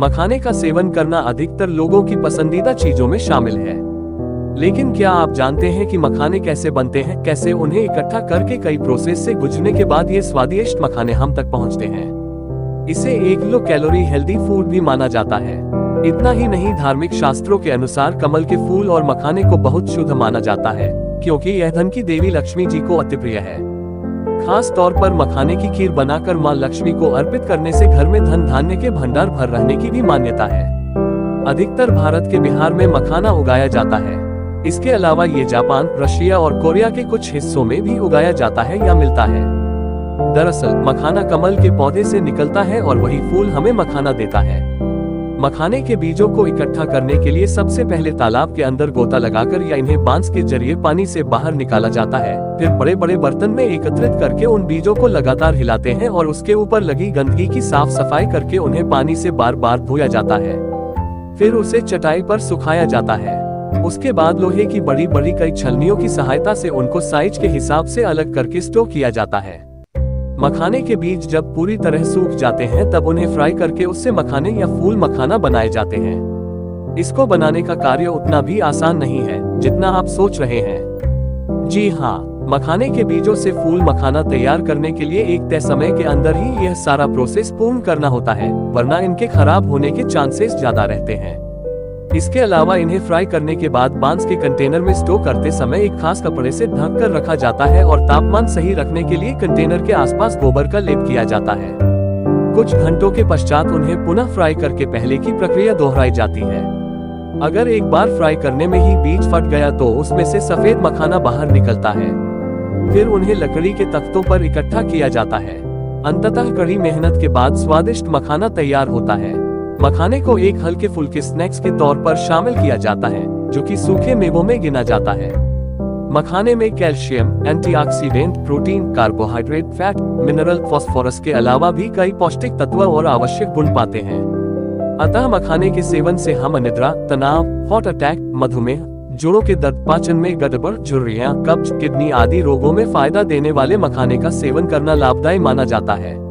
मखाने का सेवन करना अधिकतर लोगों की पसंदीदा चीजों में शामिल है। लेकिन क्या आप जानते हैं कि मखाने कैसे बनते हैं, कैसे उन्हें इकट्ठा करके कई प्रोसेस से गुजरने के बाद ये स्वादिष्ट मखाने हम तक पहुंचते हैं। इसे 1 किलो कैलोरी हेल्दी फूड भी माना जाता है। इतना ही नहीं, धार्मिक शास्त्रों के अनुसार कमल के फूल और मखाने को बहुत शुद्ध माना जाता है, क्योंकि यह धन की देवी लक्ष्मी जी को अति प्रिय है। खास तौर पर मखाने की खीर बनाकर मां लक्ष्मी को अर्पित करने से घर में धन धान्य के भंडार भर रहने की भी मान्यता है। अधिकतर भारत के बिहार में मखाना उगाया जाता है। इसके अलावा ये जापान, रशिया और कोरिया के कुछ हिस्सों में भी उगाया जाता है या मिलता है। दरअसल मखाना कमल के पौधे से निकलता है और वही फूल हमें मखाना देता है। मखाने के बीजों को इकट्ठा करने के लिए सबसे पहले तालाब के अंदर गोता लगाकर या इन्हें बांस के जरिए पानी से बाहर निकाला जाता है। फिर बड़े बड़े बर्तन में एकत्रित करके उन बीजों को लगातार हिलाते हैं और उसके ऊपर लगी गंदगी की साफ सफाई करके उन्हें पानी से बार बार धोया जाता है। फिर उसे चटाई पर सुखाया जाता है। उसके बाद लोहे की बड़ी बड़ी कई छलनियों की सहायता से उनको साइज के हिसाब से अलग करके स्टोर किया जाता है। मखाने के बीज जब पूरी तरह सूख जाते हैं तब उन्हें फ्राई करके उससे मखाने या फूल मखाना बनाए जाते हैं। इसको बनाने का कार्य उतना भी आसान नहीं है जितना आप सोच रहे हैं। जी हाँ, मखाने के बीजों से फूल मखाना तैयार करने के लिए एक तय समय के अंदर ही यह सारा प्रोसेस पूर्ण करना होता है, वरना इनके खराब होने के चांसेस ज्यादा रहते हैं। इसके अलावा इन्हें फ्राई करने के बाद बांस के कंटेनर में स्टोर करते समय एक खास कपड़े से ढक कर रखा जाता है और तापमान सही रखने के लिए कंटेनर के आसपास गोबर का लेप किया जाता है। कुछ घंटों के पश्चात उन्हें पुनः फ्राई करके पहले की प्रक्रिया दोहराई जाती है। अगर एक बार फ्राई करने में ही बीज फट गया तो उसमें से सफेद मखाना बाहर निकलता है। फिर उन्हें लकड़ी के तख्तों पर इकट्ठा किया जाता है। अंततः कड़ी मेहनत के बाद स्वादिष्ट मखाना तैयार होता है। मखाने को एक हल्के फुल्के स्नैक्स के तौर पर शामिल किया जाता है, जो कि सूखे मेवों में गिना जाता है। मखाने में calcium, antioxidant, protein, carbohydrate, fat, mineral, phosphorus के अलावा भी कई पौष्टिक तत्व और आवश्यक गुण पाते हैं। अतः मखाने के सेवन से हम अनिद्रा, तनाव, हार्ट अटैक, मधुमेह, जोड़ों के दर्द, पाचन में गड़बड़, झुर्रियां, कब्ज, किडनी आदि रोगों में फायदा देने वाले मखाने का सेवन करना लाभदायी माना जाता है।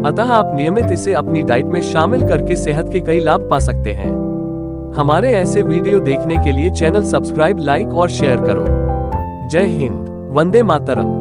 अतः आप नियमित इसे अपनी डाइट में शामिल करके सेहत के कई लाभ पा सकते हैं। हमारे ऐसे वीडियो देखने के लिए चैनल सब्सक्राइब, लाइक और शेयर करो। जय हिंद, वंदे मातरम।